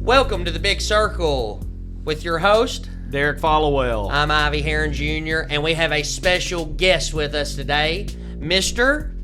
Welcome to the Big Circle with your host, Derek Followell. I'm Ivy Heron Jr., and we have a special guest with us today, Mr.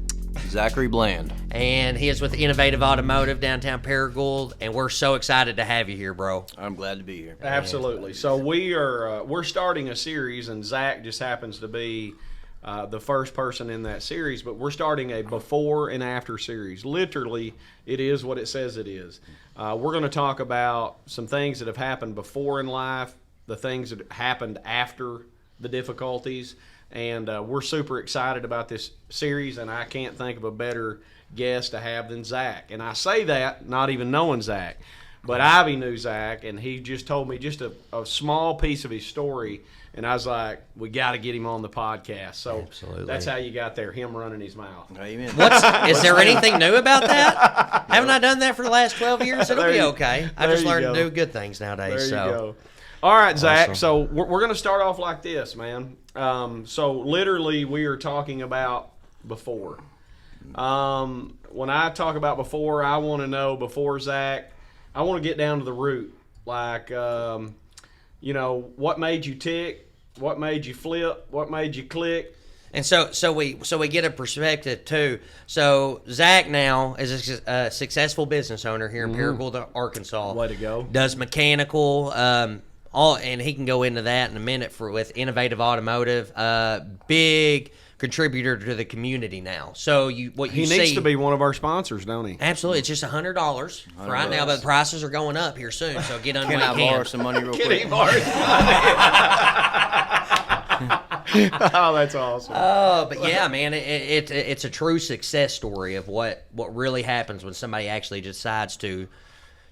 Zachary Bland. And he is with Innovative Automotive downtown Paragould, and we're so excited to have you here, bro. I'm glad to be here. Absolutely. So we're starting a series, and Zach just happens to be the first person in that series, but we're starting a before and after series. Literally, it is what it says it is. We're going to talk about some things that have happened before in life, the things that happened after the difficulties, and we're super excited about this series, and I can't think of a better guest to have than Zach. And I say that not even knowing Zach, but Ivy knew Zach, and he just told me just a small piece of his story, and I was like, we got to get him on the podcast. So Absolutely. That's how you got there, him running his mouth. Amen. Is there anything new about that? Haven't I done that for the last 12 years? It'll be okay. I just learned to do good things nowadays. There you So. go. All right, Zach. Awesome. So we're going to start off like this, man. So literally, we are talking about before. When I talk about before, I want to know before Zach. I want to get down to the root, like what made you tick, what made you flip, what made you click. And so we get a perspective too. So Zach now is a successful business owner here in Paragould, Arkansas. Way to go. Does mechanical, and he can go into that in a minute with Innovative Automotive. Big contributor to the community now. So He needs to be one of our sponsors, don't he? Absolutely, it's just $100 right now, but prices are going up here soon. So get on Can when I you can. borrow some money real Get quick? him, Mark. Oh, that's awesome. But yeah, man, it's a true success story of what really happens when somebody actually decides to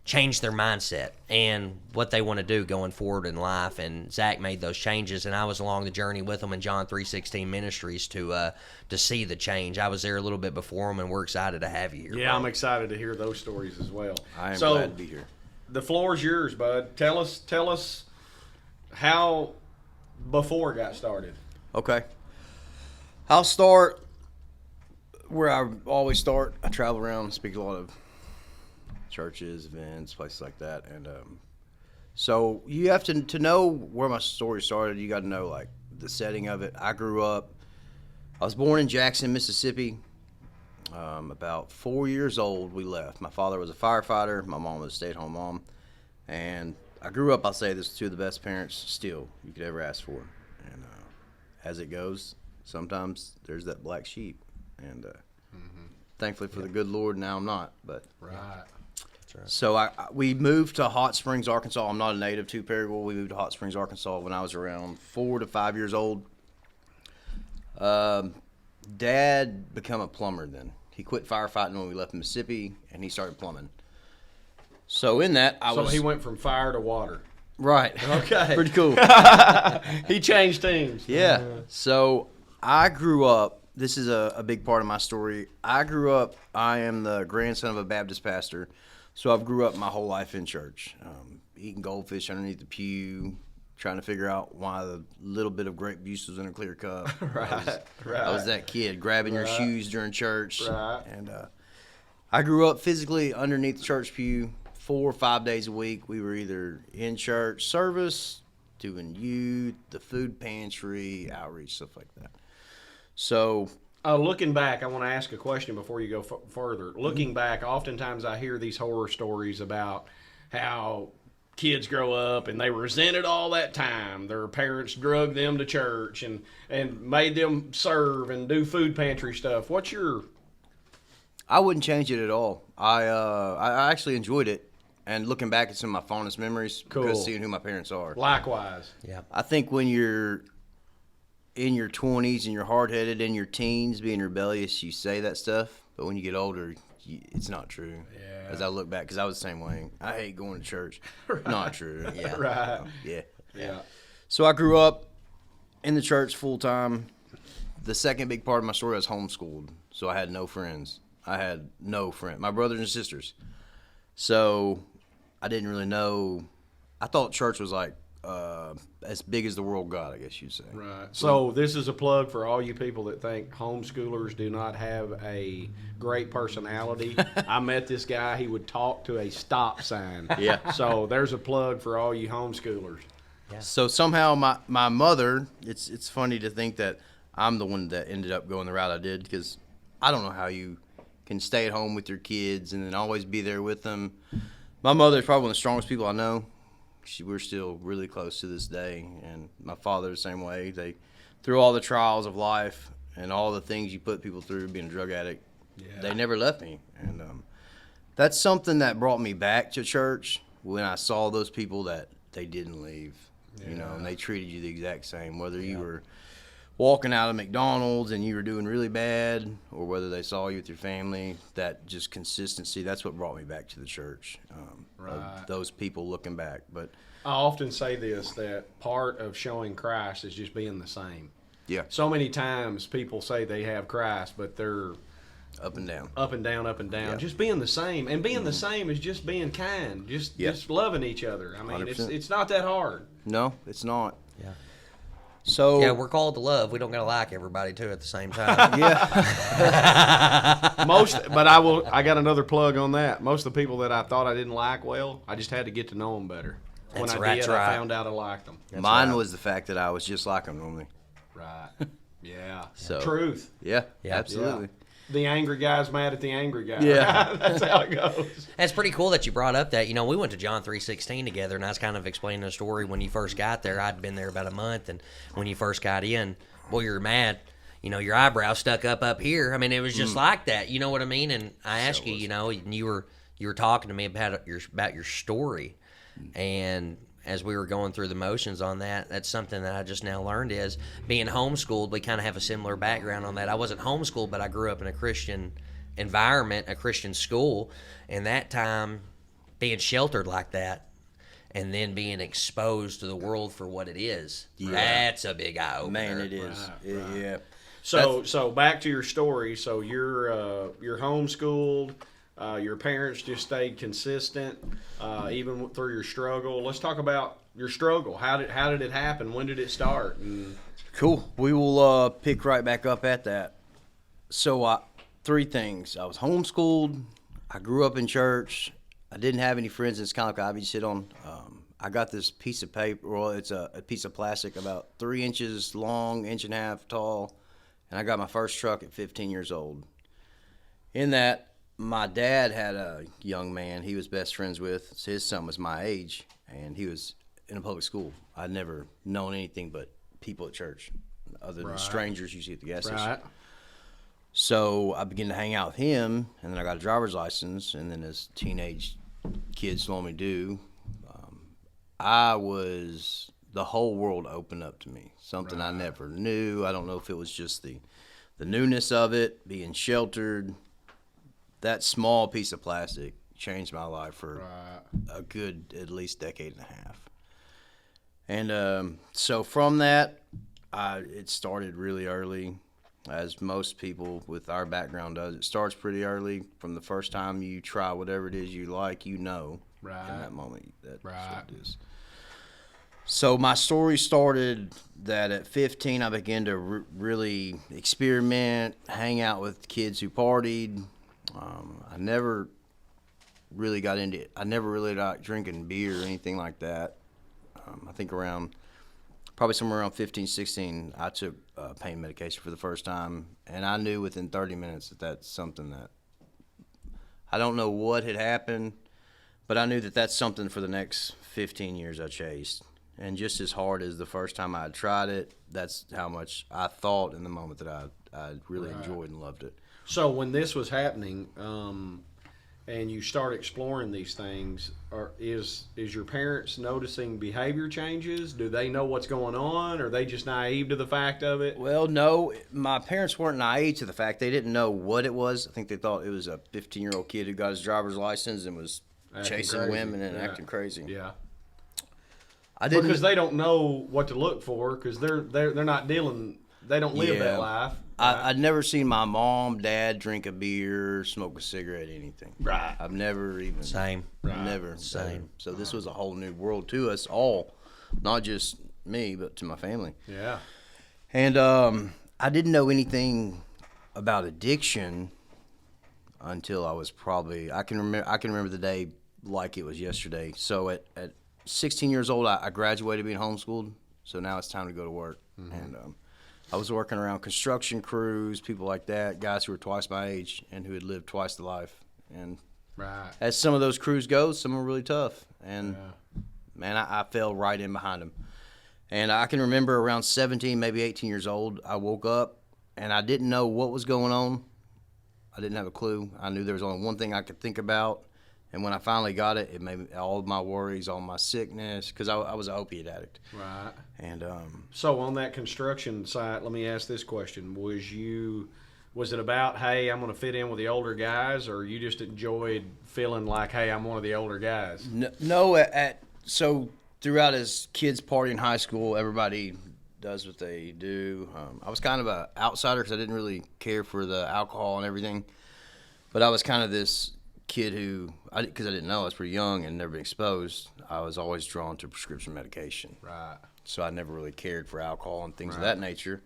change their mindset and what they want to do going forward in life. And Zach made those changes, and I was along the journey with him in John 3:16 Ministries to see the change. I was there a little bit before him, and we're excited to have you here. Yeah, bro. I'm excited to hear those stories as well. I am So, glad to be here. The floor's yours, bud. Tell us how before got started. Okay. I'll start where I always start. I travel around, speak to a lot of churches, events, places like that. And so you have to know where my story started. You got to know, like, the setting of it. I was born in Jackson, Mississippi. About 4 years old, we left. My father was a firefighter. My mom was a stay-at-home mom. And I grew up, I'll say this, two of the best parents still you could ever ask for. And as it goes, sometimes there's that black sheep. And thankfully for the good Lord, now I'm not. But Right. so we moved to Hot Springs, Arkansas. I'm not a native to Paragould. We moved to Hot Springs, Arkansas when I was around 4 to 5 years old. Dad became a plumber then. He quit firefighting when we left Mississippi, and he started plumbing. So in that, He went from fire to water. Right. Okay. Pretty cool. He changed teams. Yeah. So I grew up. This is a big part of my story. I am the grandson of a Baptist pastor, so I've grew up my whole life in church, eating goldfish underneath the pew, trying to figure out why the little bit of grape juice was in a clear cup. Right. I was that kid grabbing your shoes during church. Right. And I grew up physically underneath the church pew 4 or 5 days a week. We were either in church service, doing youth, the food pantry, outreach, stuff like that. So, Looking back, I want to ask a question before you go further. Looking back, oftentimes I hear these horror stories about how kids grow up and they resented all that time. Their parents drugged them to church and made them serve and do food pantry stuff. I wouldn't change it at all. I actually enjoyed it. And looking back at some of my fondest memories, Cool. because seeing who my parents are. Likewise. Yeah. I think when you're in your 20s and you're hard-headed, in your teens, being rebellious, you say that stuff. But when you get older, it's not true. Yeah. As I look back, because I was the same way. I hate going to church. Not true. Yeah. Right. Yeah. So I grew up in the church full-time. The second big part of my story, I was homeschooled. So I had no friends. My brothers and sisters. So I didn't really know. I thought church was like as big as the world got, I guess you'd say. Right. So this is a plug for all you people that think homeschoolers do not have a great personality. I met this guy. He would talk to a stop sign. Yeah. So there's a plug for all you homeschoolers. So somehow my mother, it's funny to think that I'm the one that ended up going the route I did, because I don't know how you can stay at home with your kids and then always be there with them. My mother is probably one of the strongest people I know. We're still really close to this day, and my father the same way. Through all the trials of life and all the things you put people through, being a drug addict, they never left me. And that's something that brought me back to church, when I saw those people that they didn't leave, you know, and they treated you the exact same, whether you were walking out of McDonald's and you were doing really bad, or whether they saw you with your family. That just consistency, that's what brought me back to the church. Of those people looking back. But I often say this, that part of showing Christ is just being the same. yeah, So many times people say they have Christ, but they're up and down. up and down, up and down. Yeah. Just being the same, and being the same is just being kind, just loving each other. I mean, 100%. it's not that hard. No, it's not. Yeah. So Yeah, we're called to love. We don't gotta like everybody too at the same time. yeah, But I got another plug on that. Most of the people that I thought I didn't like well, I just had to get to know them better. When That's I right, did, that's right. I found out I liked them. mine was the fact that I was just like them normally. Right. Yeah. So- Truth. Yeah, Yeah. absolutely. The angry guy's mad at the angry guy. Yeah. That's how it goes. It's pretty cool that you brought up that. You know, we went to John 3:16 together, and I was kind of explaining the story when you first got there. I'd been there about a month, and when you first got in, boy, you were mad. You know, your eyebrow stuck up here. I mean, it was just like that. You know what I mean? And I asked you, you know, and you were talking to me about your story, and as we were going through the motions on that, that's something that I just now learned is being homeschooled. We kind of have a similar background on that. I wasn't homeschooled, but I grew up in a Christian environment, a Christian school, and that time being sheltered like that and then being exposed to the world for what it is. Yeah. That's a big eye opener. Man, it is. Yeah. So back to your story. So you're homeschooled. Your parents just stayed consistent, even through your struggle. Let's talk about your struggle. How did it happen? When did it start? And Cool. We will pick right back up at that. So, 3 things. I was homeschooled. I grew up in church. I didn't have any friends in this kind of like I sit on. I got this piece of paper. Well, it's a piece of plastic about 3 inches long, 1.5 inches tall. And I got my first truck at 15 years old. In that, my dad had a young man he was best friends with. So his son was my age, and he was in a public school. I'd never known anything but people at church, other than strangers you see at the gas station. right. So I began to hang out with him, and then I got a driver's license, and then as teenage kids normally do, the whole world opened up to me, something I never knew. I don't know if it was just the newness of it, being sheltered. That small piece of plastic changed my life for a good at least decade and a half. And so from that, it started really early, as most people with our background does. It starts pretty early. From the first time you try whatever it is you like, you know, in that moment that's what it is. So my story started that at 15, I began to really experiment, hang out with kids who partied. I never really got into it. I never really liked drinking beer or anything like that. I think probably somewhere around 15, 16, I took pain medication for the first time. And I knew within 30 minutes that that's something that, I don't know what had happened, but I knew that that's something for the next 15 years I chased. And just as hard as the first time I had tried it, that's how much I thought in the moment that I really enjoyed and loved it. So when this was happening, and you start exploring these things, is your parents noticing behavior changes? Do they know what's going on? Or are they just naive to the fact of it? Well, no, my parents weren't naive to the fact. They didn't know what it was. I think they thought it was a 15-year-old kid who got his driver's license and was chasing crazy. women and acting crazy. Yeah. I didn't Because they don't know what to look for, because they're not dealing. They don't live that life. I'd never seen my mom, dad drink a beer, smoke a cigarette, anything. Right. I've never even Same. never Same. So this was a whole new world to us all. not just me, but to my family. Yeah. And I didn't know anything about addiction until I was probably I can remember the day like it was yesterday. So at 16 years old, I graduated being homeschooled. So now it's time to go to work. And I was working around construction crews, people like that, guys who were twice my age and who had lived twice the life. And Right. as some of those crews go, some were really tough. And man, I fell right in behind them. And I can remember around 17, maybe 18 years old, I woke up and I didn't know what was going on. I didn't have a clue. I knew there was only one thing I could think about. And when I finally got it, it made all of my worries, all my sickness, because I was an opiate addict. Right. And So on that construction site, let me ask this question: was it about, hey, I'm going to fit in with the older guys, or you just enjoyed feeling like, hey, I'm one of the older guys? no, so throughout as kids party in high school, everybody does what they do. I was kind of an outsider because I didn't really care for the alcohol and everything, but I was kind of this kid who, because I didn't know, I was pretty young and never been exposed, I was always drawn to prescription medication. Right. So I never really cared for alcohol and things of that nature.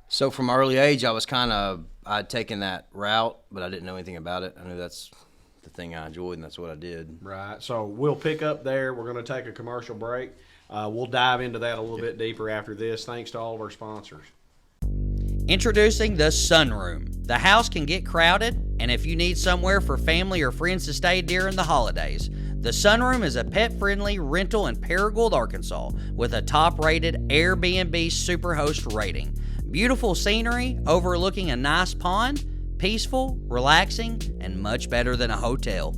So from early age, I'd taken that route, but I didn't know anything about it. I knew that's the thing I enjoyed, and that's what I did. Right. So we'll pick up there. We're going to take a commercial break. We'll dive into that a little bit deeper after this. Thanks to all of our sponsors. Introducing the Sunroom. The house can get crowded, and if you need somewhere for family or friends to stay during the holidays, the Sunroom is a pet-friendly rental in Paragould, Arkansas, with a top-rated Airbnb Superhost rating. Beautiful scenery overlooking a nice pond, peaceful, relaxing, and much better than a hotel.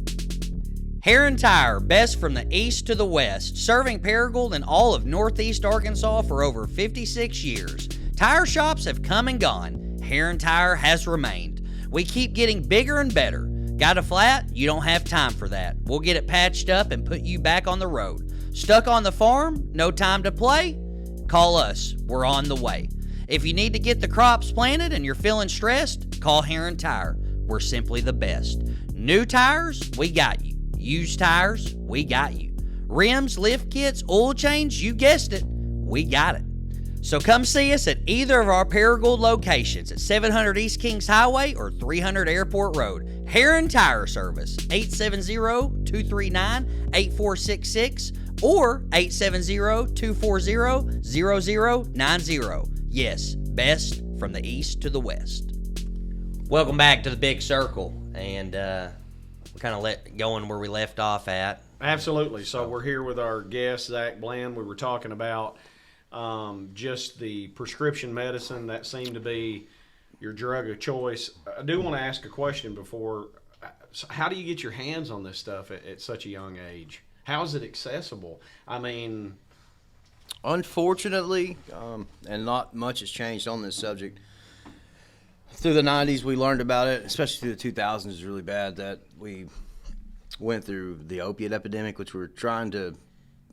Heron Tire, best from the east to the west, serving Paragould and all of northeast Arkansas for over 56 years. Tire shops have come and gone. Heron Tire has remained. We keep getting bigger and better. Got a flat? You don't have time for that. We'll get it patched up and put you back on the road. Stuck on the farm? No time to play? Call us. We're on the way. If you need to get the crops planted and you're feeling stressed, call Heron Tire. We're simply the best. New tires? We got you. Used tires? We got you. Rims, lift kits, oil change? You guessed it. We got it. So come see us at either of our Paragould locations at 700 East Kings Highway or 300 Airport Road. Heron Tire Service, 870-239-8466 or 870-240-0090. Yes, best from the east to the west. Welcome back to the Big Circle, and we kind of going where we left off at. Absolutely. So we're here with our guest, Zach Bland. We were talking about just the prescription medicine that seemed to be your drug of choice. I do want to ask a question before. How do you get your hands on this stuff at such a young age? How is it accessible? I mean, unfortunately, and not much has changed on this subject. Through the 90s, we learned about it, especially through the 2000s is really bad, that we went through the opiate epidemic, which we're trying to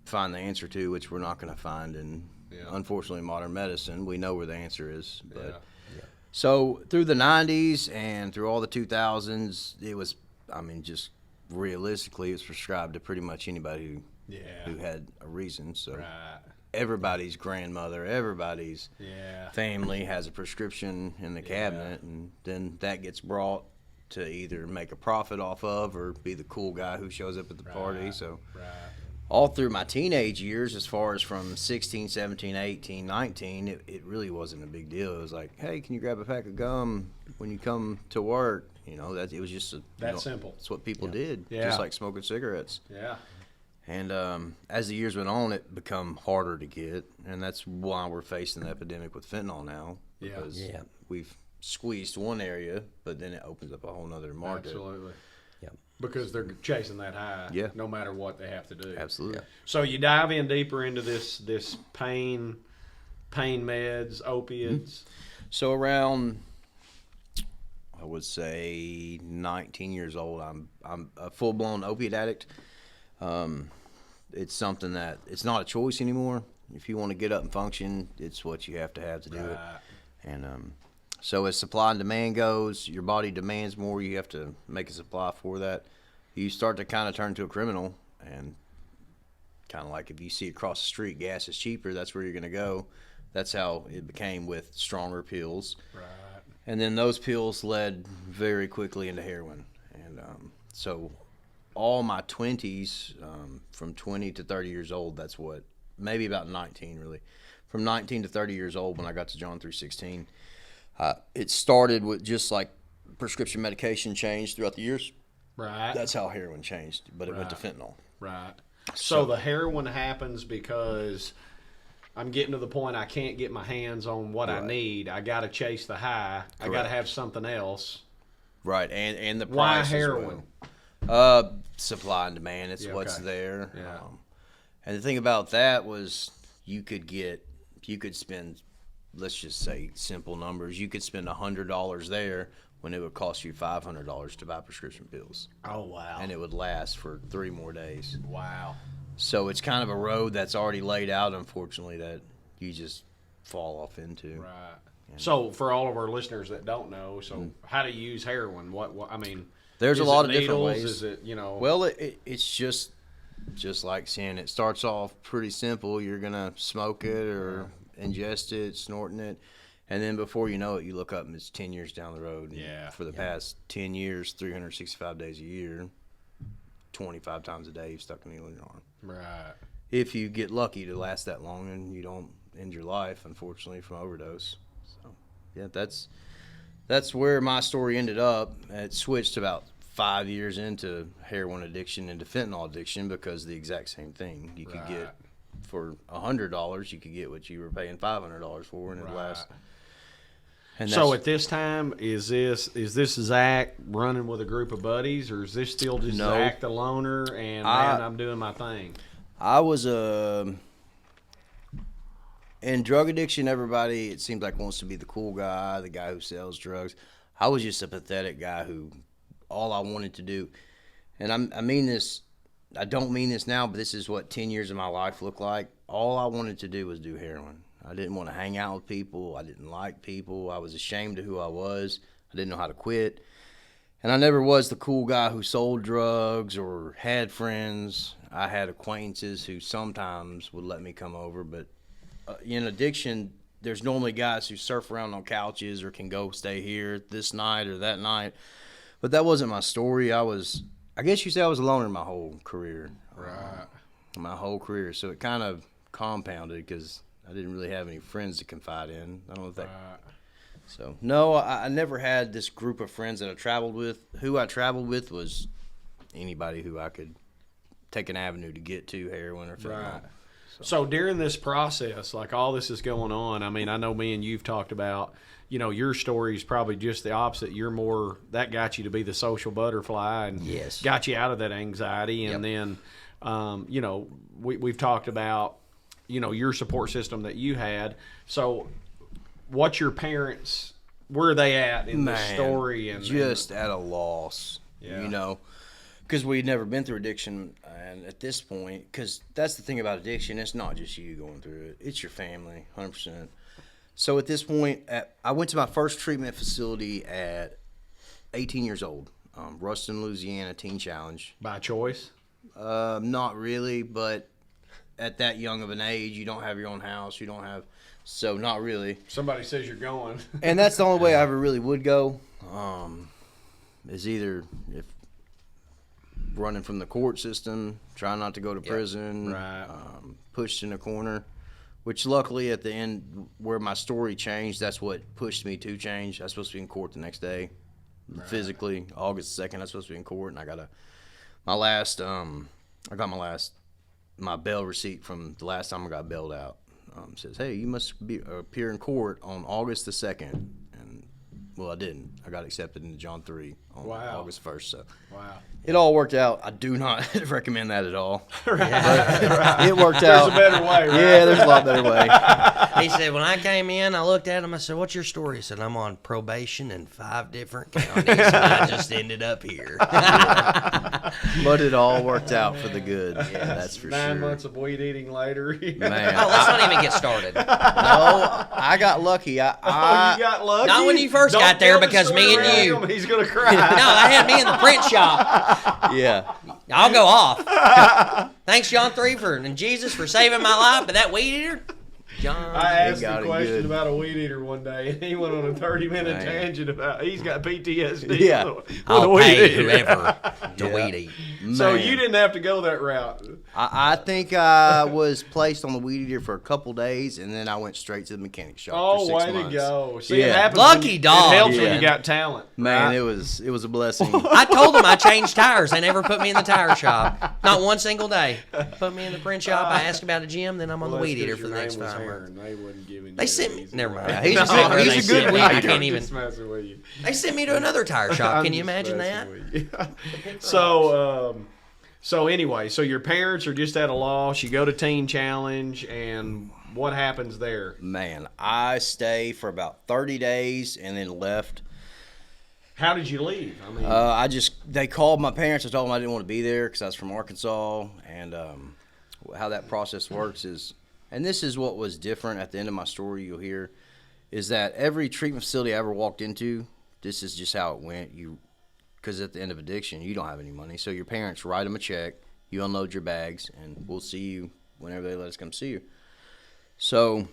find the answer to, which we're not going to find in, unfortunately, modern medicine. We know where the answer is. But so through the 90s and through all the 2000s, it was, I mean, just realistically, it was prescribed to pretty much anybody who had a reason. So everybody's grandmother, everybody's family has a prescription in the cabinet, and then that gets brought to either make a profit off of or be the cool guy who shows up at the party. So all through my teenage years, as far as from 16, 17, 18, 19, it really wasn't a big deal. It was like, hey, can you grab a pack of gum when you come to work? You know, that it was just simple. It's what people did, just like smoking cigarettes. Yeah. And as the years went on, it become harder to get, and that's why we're facing the epidemic with fentanyl now, because we've squeezed one area, but then it opens up a whole nother market. Absolutely. Because they're chasing that high, no matter what they have to do. Absolutely. So you dive in deeper into this pain meds, opiates. So around, I would say 19 years old, I'm a full blown opiate addict. It's something that it's not a choice anymore. If you want to get up and function, it's what you have to do it. And so as supply and demand goes, your body demands more. You have to make a supply for that. You start to kind of turn to a criminal and kind of like if you see across the street gas is cheaper, that's where you're going to go. That's how it became with stronger pills. Right. And then those pills led very quickly into heroin. And so all my 20s, from 20 to 30 years old, that's what, maybe about 19 really. From 19 to 30 years old when I got to John 3:16, it started with just like prescription medication changed throughout the years. Right. That's how heroin changed, but it went to fentanyl. Right. So the heroin happens because I'm getting to the point I can't get my hands on what I need. I got to chase the high. I got to have something else. Right, and the Why price heroin? as well. Supply and demand. It's what's okay. there. Yeah. And the thing about that was you could spend, let's just say simple numbers, you could spend $100 there when it would cost you $500 to buy prescription pills. Oh, wow. And it would last for 3 more days. Wow. So it's kind of a road that's already laid out, unfortunately, that you just fall off into. Right. So for all of our listeners that don't know, how to use heroin? What I mean, there's a lot of needles? different ways. Is it, Well, it's just like saying it starts off pretty simple. You're gonna smoke it or ingest it, snorting it, and then before you know it, you look up and it's 10 years down the road. And for the past 10 years, 365 days a year, 25 times a day, you've stuck a needle in your arm. Right. If you get lucky to last that long and you don't end your life, unfortunately, from overdose. So, yeah, that's where my story ended up. It switched about 5 years into heroin addiction, into fentanyl addiction, because the exact same thing. You could get, for $100, you could get what you were paying $500 for, and it lasts. And so at this time, is this Zach running with a group of buddies, or is this still just Zach the loner and I'm doing my thing? I was in drug addiction, everybody, it seems like, wants to be the cool guy, the guy who sells drugs. I was just a pathetic guy who all I wanted to do, and I mean this, I don't mean this now, but this is what 10 years of my life looked like. All I wanted to do was do heroin. I didn't want to hang out with people. I didn't like people. I was ashamed of who I was. I didn't know how to quit. And I never was the cool guy who sold drugs or had friends. I had acquaintances who sometimes would let me come over, but in addiction, there's normally guys who surf around on couches or can go stay here this night or that night. But that wasn't my story. I guess you say I was a loner my whole career. Right. My whole career. So it kind of compounded because I didn't really have any friends to confide in. I don't know if that. So, no, I never had this group of friends that I traveled with. Who I traveled with was anybody who I could take an avenue to get to heroin or fentanyl. Right. So during this process, like all this is going on, I mean, I know me and you've talked about, your story is probably just the opposite. You're more, that got you to be the social butterfly and got you out of that anxiety. And then, we've talked about, your support system that you had. So what's your parents, where are they at in the story? And just at a loss, because we'd never been through addiction. And at this point, because that's the thing about addiction, it's not just you going through it, it's your family, 100%. So at this point, I went to my first treatment facility at 18 years old, Ruston, Louisiana Teen Challenge. By choice? Not really, but at that young of an age, you don't have your own house, so not really. Somebody says you're going. And that's the only way I ever really would go, is either if running from the court system, trying not to go to prison, pushed in a corner, which luckily at the end where my story changed, that's what pushed me to change. I was supposed to be in court the next day, physically, August 2nd, I was supposed to be in court, and I got my bail receipt from the last time I got bailed out. Says, hey, you must appear in court on August the 2nd. And, well, I didn't. I got accepted into John 3 on August 1st. So it all worked out. I do not recommend that at all. But it worked out. There's a better way, right? Yeah, there's a lot better way. He said, when I came in, I looked at him, I said, what's your story? He said, I'm on probation in 5 different counties, and I just ended up here. But it all worked out for the good. Yeah, that's for 9 sure. months of weed eating later. Man. Oh, let's not even get started. No, I got lucky. You got lucky? Not when you first got there, because me and you. He's going to cry. No, I had me in the print shop. Yeah. I'll go off. Thanks, John 3 and Jesus for saving my life, but that weed eater, John. I asked got a it question good. about a weed eater one day, and he went on a 30-minute tangent about he's got PTSD. Yeah. with a I'll weed pay eater. whoever to Yeah. weed eat. So Man. you didn't have to go that route. I think I was placed on the weed eater for a couple days, and then I went straight to the mechanic shop Oh, for 6 way months. to go! See, it Yeah. happens. Lucky when you, dog, It helps when man. you got talent. Man, right? it was a blessing. I told them I changed tires. They never put me in the tire shop. Not one single day. Put me in the print shop. I asked about a gym, then I'm on Well, the that's weed eater 'cause for the your next name was 5 Heron. months. They wouldn't give him. They sent me. Never mind. He's a No, good- he's they a sent good me- weed I eater. can't I'm even. just messing with you. They sent me to another tire shop. I'm Can you just imagine messing that? with you. So anyway, so your parents are just at a loss. You go to Teen Challenge, and what happens there? Man, I stayed for about 30 days and then left. How did you leave? I mean, They called my parents. I told them I didn't want to be there because I was from Arkansas. And how that process works is, and this is what was different at the end of my story you'll hear, is that every treatment facility I ever walked into, this is just how it went. Because at the end of addiction, you don't have any money. So your parents write them a check, you unload your bags, and we'll see you whenever they let us come see you. So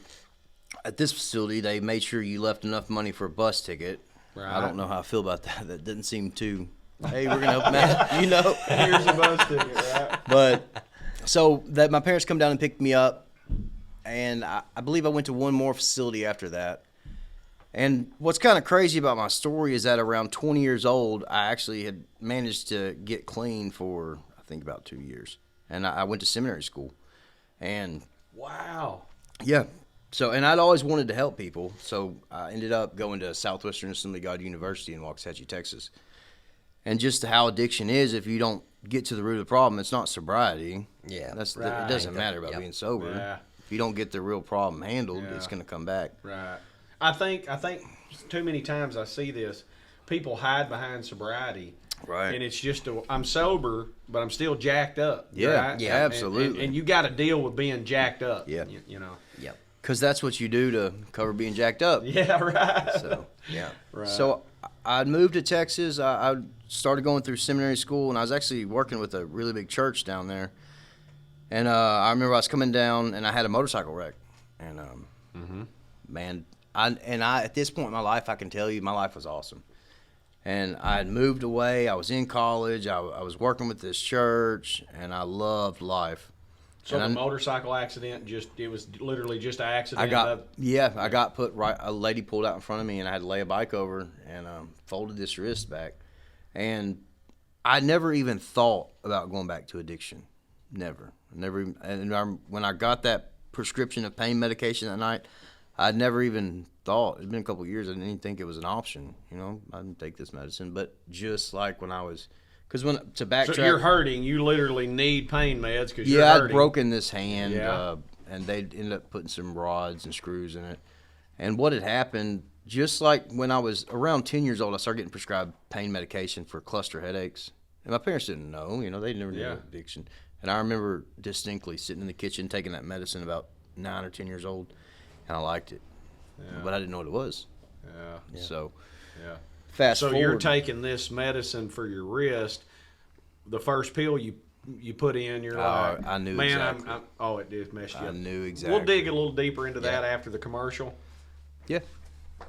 at this facility, they made sure you left enough money for a bus ticket. Right. I don't know how I feel about that. That didn't seem too, hey, we're going to help them out, you know. here's your bus ticket, right? But so that my parents come down and picked me up, and I believe I went to one more facility after that. And what's kind of crazy about my story is that around 20 years old, I actually had managed to get clean for, I think, about 2 years. And I went to seminary school. And Wow. yeah, so, and I'd always wanted to help people. So I ended up going to Southwestern Assembly of God University in Waxahachie, Texas. And just how addiction is, if you don't get to the root of the problem, it's not sobriety. Yeah. Right. It doesn't matter about Yep. being sober. Yeah. If you don't get the real problem handled, Yeah. it's going to come back. Right. I think too many times I see this. People hide behind sobriety. Right. And it's just I'm sober, but I'm still jacked up. Yeah, right? yeah, absolutely. And you got to deal with being jacked up. Yeah. You know. Yep. Because that's what you do to cover being jacked up. Yeah. Right. So, Yeah. Right. so I moved to Texas. I started going through seminary school, and I was actually working with a really big church down there. And I remember I was coming down, and I had a motorcycle wreck. And, man, I at this point in my life, I can tell you, my life was awesome. And I had moved away. I was in college. I was working with this church, and I loved life. So and the motorcycle accident, it was literally just an accident. I got put right. A lady pulled out in front of me, and I had to lay a bike over and folded this wrist back. And I never even thought about going back to addiction. Never. And when I got that prescription of pain medication that night, I'd never even thought. It's been a couple of years. I didn't even think it was an option. You know, I didn't take this medicine. But just like when I was, because to backtrack, So you're hurting. You literally need pain meds because you're yeah, hurting. I'd broken this hand, Yeah. and they ended up putting some rods and screws in it. And what had happened, just like when I was around 10 years old, I started getting prescribed pain medication for cluster headaches. And my parents didn't know, you know, they never knew Yeah. addiction. And I remember distinctly sitting in the kitchen taking that medicine about 9 or 10 years old, and I liked it. Yeah. But I didn't know what it was. Yeah. So Yeah. fast So forward. you're taking this medicine for your wrist. The first pill you put in, you're like, I knew man, exactly. oh, it did mess you I up. knew exactly. We'll dig a little deeper into that after the commercial. Yeah.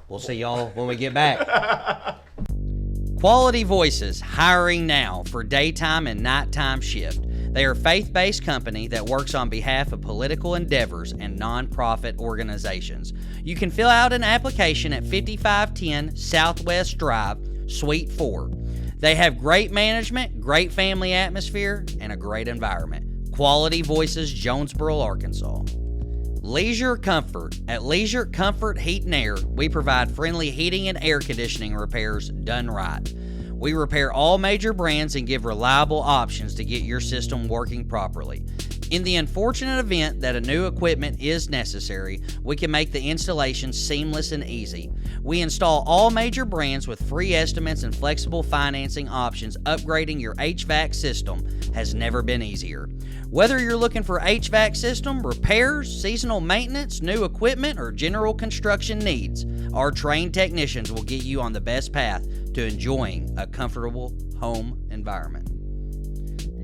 We'll see y'all when we get back. Quality Voices, hiring now for daytime and nighttime shift. They are a faith-based company that works on behalf of political endeavors and nonprofit organizations. You can fill out an application at 5510 Southwest Drive, Suite 4. They have great management, great family atmosphere, and a great environment. Quality Voices, Jonesboro, Arkansas. Leisure Comfort. At Leisure Comfort Heat and Air, we provide friendly heating and air conditioning repairs done right. We repair all major brands and give reliable options to get your system working properly. In the unfortunate event that a new equipment is necessary, we can make the installation seamless and easy. We install all major brands with free estimates and flexible financing options. Upgrading your HVAC system has never been easier. Whether you're looking for HVAC system, repairs, seasonal maintenance, new equipment, or general construction needs, our trained technicians will get you on the best path to enjoying a comfortable home environment.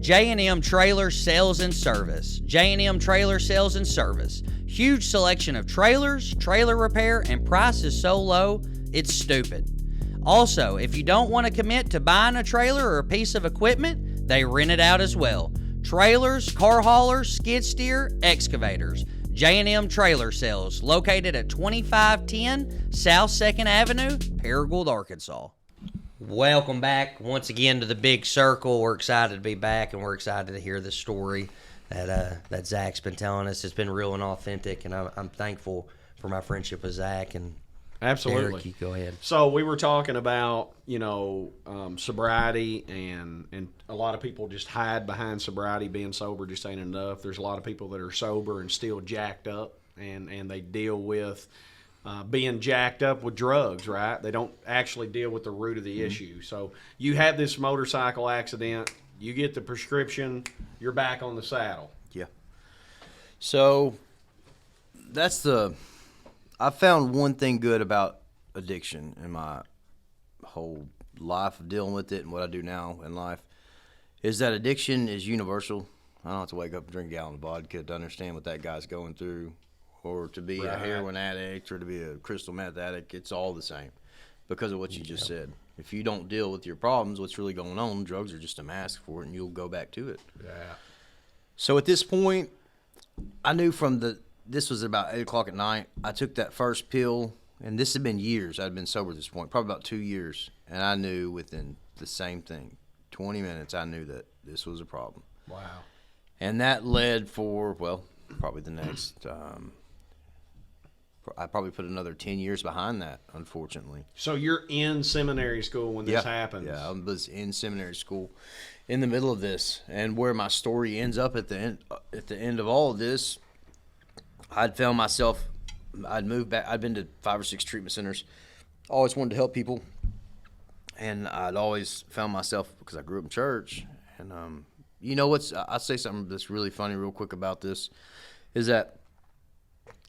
J&M Trailer Sales and Service. J&M Trailer Sales and Service. Huge selection of trailers, trailer repair, and prices so low, it's stupid. Also, if you don't want to commit to buying a trailer or a piece of equipment, they rent it out as well. Trailers, car haulers, skid steer, excavators. J&M Trailer Sales, located at 2510 South 2nd Avenue, Paragould, Arkansas. Welcome back once again to the Big Circle. We're excited to be back, and we're excited to hear the story that Zach's been telling us. It's been real and authentic, and I'm thankful for my friendship with Zach. And absolutely, Derek, you go ahead. So we were talking about sobriety, and a lot of people just hide behind sobriety. Being sober just ain't enough. There's a lot of people that are sober and still jacked up, and they deal with being jacked up with drugs, right? They don't actually deal with the root of the issue. So you have this motorcycle accident, you get the prescription, you're back on the saddle. Yeah. So I found one thing good about addiction in my whole life of dealing with it and what I do now in life is that addiction is universal. I don't have to wake up and drink a gallon of vodka to understand what that guy's going through, or to be a heroin addict, or to be a crystal meth addict. It's all the same because of what you just said. If you don't deal with your problems, what's really going on, drugs are just a mask for it, and you'll go back to it. Yeah. So at this point, I knew this was about 8 o'clock at night. I took that first pill, and this had been years. I'd been sober at this point, probably about 2 years, and I knew within the same thing, 20 minutes, I knew that this was a problem. Wow. And that led for, probably the next I probably put another 10 years behind that, unfortunately. So you're in seminary school when this happens. Yeah, I was in seminary school in the middle of this. And where my story ends up at the end of all of this, I'd found myself, I'd moved back. I'd been to 5 or 6 treatment centers. Always wanted to help people. And I'd always found myself, because I grew up in church. And I'll say something that's really funny real quick about this, is that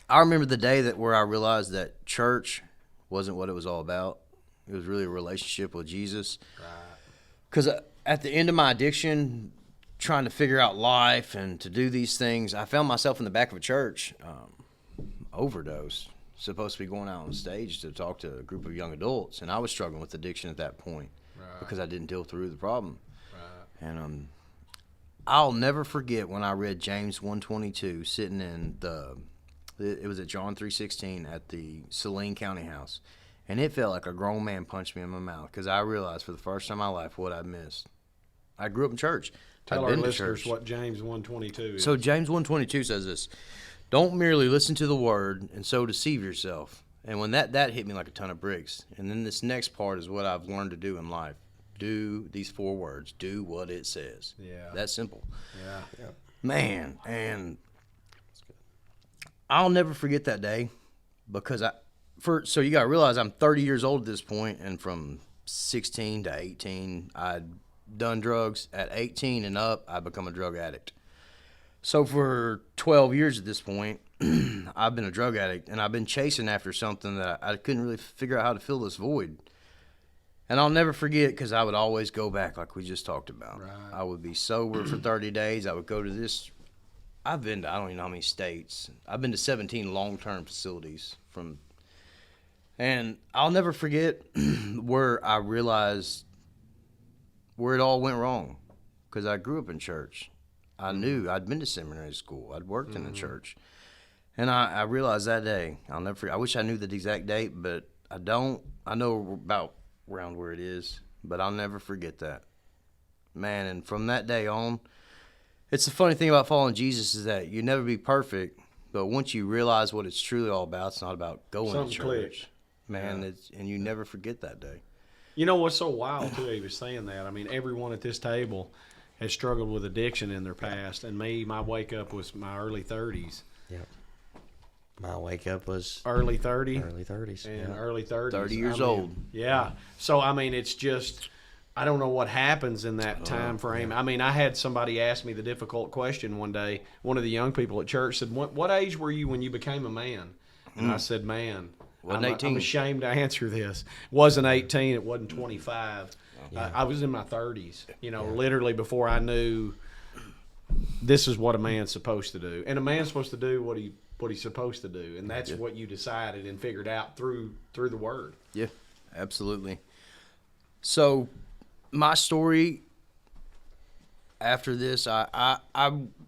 I remember the day where I realized that church wasn't what it was all about. It was really a relationship with Jesus. Because at the end of my addiction, trying to figure out life and to do these things, I found myself in the back of a church, overdose, supposed to be going out on stage to talk to a group of young adults. And I was struggling with addiction at that point because I didn't deal through the problem. And I'll never forget when I read James 1:22 sitting in it was at John 3:16 at the Saline County House. And it felt like a grown man punched me in my mouth because I realized for the first time in my life what I missed. I grew up in church. Tell our listeners what James 1:22 is. So James 1:22 says this: don't merely listen to the word and so deceive yourself. And when that hit me like a ton of bricks. And then this next part is what I've learned to do in life. Do these 4 words. Do what it says. Yeah. That's simple. Yeah. Man, and I'll never forget that day because so you got to realize I'm 30 years old at this point, and from 16 to 18, I'd done drugs. At 18 and up, I become a drug addict. So for 12 years at this point, I've been a drug addict, and I've been chasing after something that I couldn't really figure out how to fill this void. And I'll never forget because I would always go back like we just talked about. Right. I would be sober for 30 days. I would go to this. I've been to I don't even know how many states. I've been to 17 long-term facilities and I'll never forget where I realized where it all went wrong because I grew up in church. I knew I'd been to seminary school. I'd worked in the church. And I realized that day, I'll never forget. I wish I knew the exact date, but I don't. I know about around where it is, but I'll never forget that. Man, and from that day on, it's the funny thing about following Jesus is that you never be perfect, but once you realize what it's truly all about, it's not about going to church. Clicked. Man, and you never forget that day. You know what's so wild, too, he was saying that. I mean, everyone at this table has struggled with addiction in their past, and my wake-up was my early 30s. Yep. My wake-up was Early 30s. early 30s. And yeah. early 30s. 30 years old. Yeah. So, I mean, it's just, I don't know what happens in that time frame. I mean, I had somebody ask me the difficult question one day. One of the young people at church said, what age were you when you became a man? And I said, man, Wasn't 18. I'm ashamed to answer this. Wasn't 18. It wasn't 25. I was in my 30s, literally before I knew this is what a man's supposed to do. And a man's supposed to do what he's supposed to do, and that's what you decided and figured out through the Word. Yeah, absolutely. So my story after this, I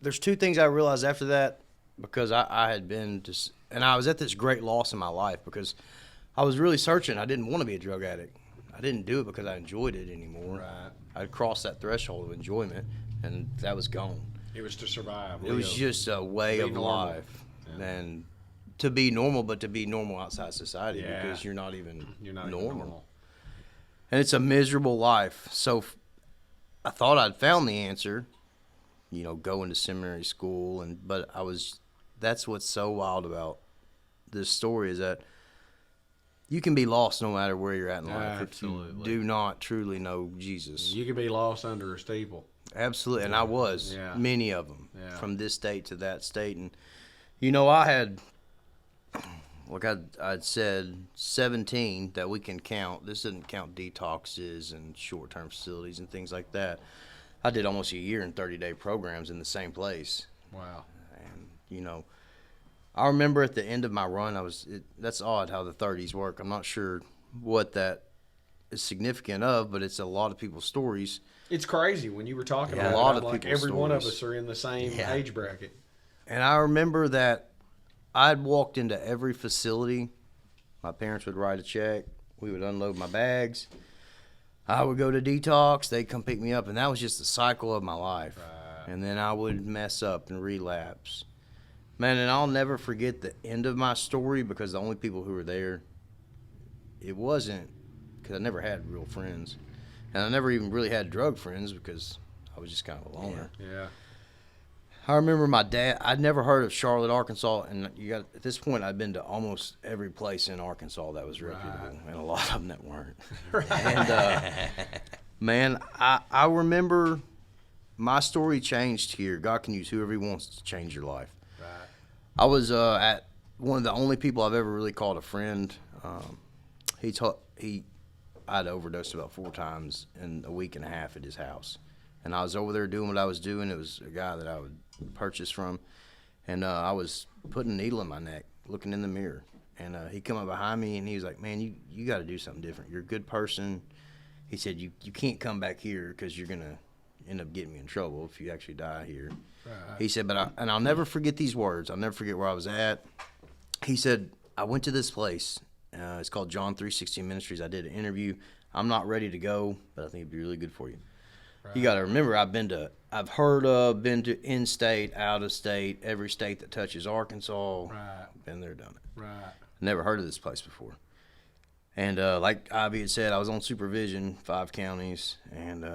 there's two things I realized after that, because I had been just, and I was at this great loss in my life because I was really searching. I didn't want to be a drug addict. I didn't do it because I enjoyed it anymore. Right. I'd crossed that threshold of enjoyment, and that was gone. It was to survive. It was just a way of normal. life, and to be normal, but to be normal outside society because you're not even You're not normal. And it's a miserable life. So I thought I'd found the answer, going to seminary school, but that's what's so wild about this story is that you can be lost no matter where you're at in life Absolutely. if you do not truly know Jesus. You could be lost under a steeple. Absolutely, and I was, many of them, Yeah. from this state to that state. And, I had, like I'd said, 17 that we can count. This doesn't count detoxes and short-term facilities and things like that. I did almost a year in 30-day programs in the same place. Wow. And, I remember at the end of my run, that's odd how the 30s work. I'm not sure what that is significant of, but it's a lot of people's stories. It's crazy when you were talking about a lot it. of Like people's every one of stories. us are in the same age bracket. And I remember that I'd walked into every facility. My parents would write a check. We would unload my bags. I would go to detox. They'd come pick me up. And that was just the cycle of my life. Right. And then I would mess up and relapse. Man, and I'll never forget the end of my story because the only people who were there, it wasn't, because I never had real friends. And I never even really had drug friends because I was just kind of a loner. Yeah. I remember my dad, I'd never heard of Charlotte, Arkansas, and at this point I'd been to almost every place in Arkansas that was reputable, and a lot of them that weren't. And, man, I remember my story changed here. God can use whoever he wants to change your life. Right. I was at one of the only people I've ever really called a friend. I'd overdosed about 4 times in a week and a half at his house. And I was over there doing what I was doing. It was a guy that I would purchase from. And I was putting a needle in my neck, looking in the mirror. And he come up behind me, and he was like, man, you got to do something different. You're a good person. He said, you can't come back here because you're going to end up getting me in trouble if you actually die here. Right. He said, and I'll never forget these words. I'll never forget where I was at. He said, I went to this place. It's called John 3:16 Ministries. I did an interview. I'm not ready to go, but I think it'd be really good for you. Right. You got to remember, I've been to in-state, out-of-state, every state that touches Arkansas. Right. Been there, done it. Right. Never heard of this place before. And like Ivy had said, I was on supervision, 5 counties. And,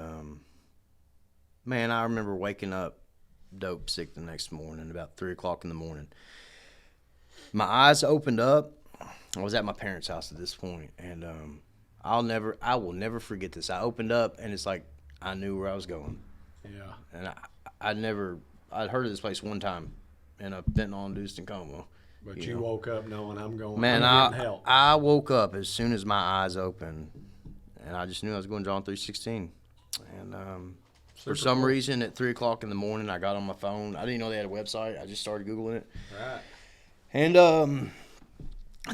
man, I remember waking up dope sick the next morning, about 3 o'clock in the morning. My eyes opened up. I was at my parents' house at this point, and I will never forget this. I opened up, and it's like I knew where I was going. Yeah. And I'd heard of this place one time in a fentanyl-induced coma. But you woke up knowing I'm getting help. I woke up as soon as my eyes opened, and I just knew I was going John 3:16. And for some reason, at 3 o'clock in the morning, I got on my phone. I didn't know they had a website. I just started Googling it. Right. And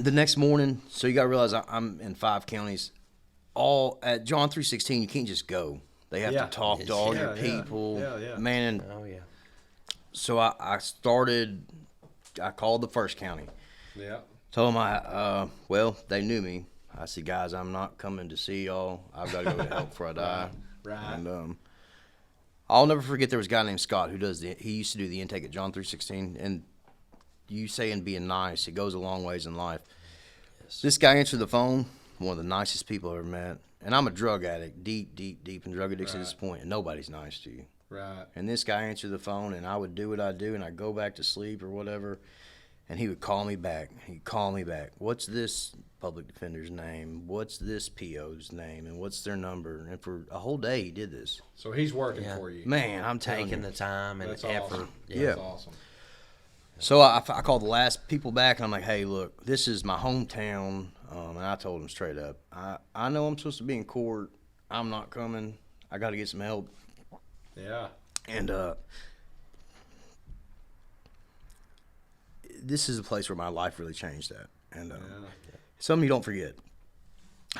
the next morning, so you got to realize I'm in 5 counties. All at John 3:16, you can't just go. They have to talk to all your people. Yeah. Man, so I called the first county. Yeah. Told them they knew me. I said, guys, I'm not coming to see y'all. I've got to go to help before I die. Right. And I'll never forget there was a guy named Scott who he used to do the intake at John 3:16, and you saying being nice, it goes a long ways in life. Yes. This guy answered the phone, one of the nicest people I've ever met. And I'm a drug addict, deep in drug addiction at this point, and nobody's nice to you. Right. And this guy answered the phone, and I would do what I do, and I'd go back to sleep or whatever, and he would call me back. He'd call me back. What's this public defender's name? What's this PO's name? And what's their number? And for a whole day, he did this. So he's working for you. Man, I'm taking the time and That's effort. Awesome. Yeah. That's awesome. So I called the last people back, and I'm like, hey, look, this is my hometown. And I told him straight up, I know I'm supposed to be in court. I'm not coming. I got to get some help. Yeah. And this is a place where my life really changed at. And something you don't forget.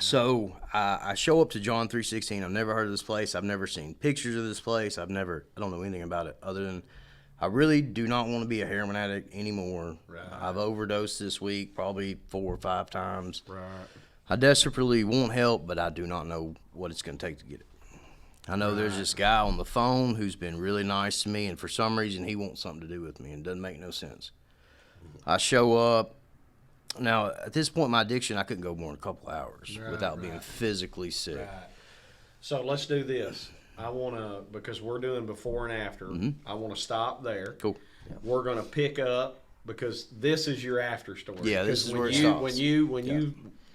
So I show up to John 3:16. I've never heard of this place. I've never seen pictures of this place. I don't know anything about it other than I really do not want to be a heroin addict anymore. Right. I've overdosed this week probably 4 or 5 times. Right. I desperately want help, but I do not know what it's going to take to get it. I know there's this guy on the phone who's been really nice to me, and for some reason he wants something to do with me, and it doesn't make no sense. I show up. Now, at this point in my addiction, I couldn't go more than a couple hours without being physically sick. Right. So let's do this. I want to, because we're doing before and after, I want to stop there. Cool. We're going to pick up, because this is your after story. Yeah, this is when where it you, stops.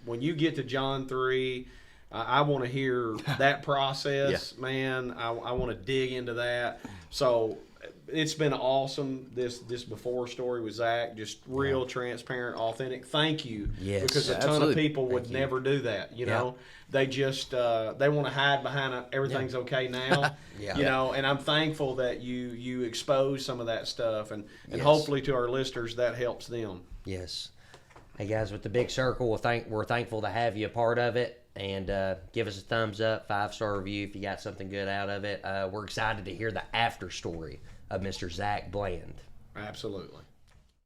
When you get to John 3, I want to hear that process, man. I want to dig into that. So it's been awesome, this before story with Zach, just real, transparent, authentic. Thank you. Yes, because a ton absolutely. of people would never do that, you know. They just they want to hide behind everything's okay now, you know. And I'm thankful that you expose some of that stuff, and hopefully to our listeners that helps them. Yes. Hey guys, with the Big Circle, we're thankful to have you a part of it, and give us a thumbs up, 5-star review if you got something good out of it. We're excited to hear the after story of Mr. Zach Bland. Absolutely.